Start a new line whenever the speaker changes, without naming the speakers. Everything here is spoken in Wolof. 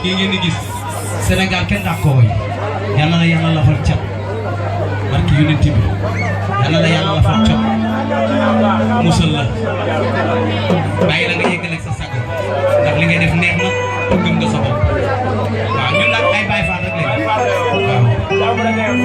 kii ngeen di gis Sénégal kenn daa ko woy yàlla na yàlla la fal cat barki yonent bi yàlla na yàlla la fal cat musal la bàyyi la nga yëggaleeg sa sago ndax li ngay def neex na te gëm nga sa bopp waaw ñun nag ay Baay Faal rek lañ waaw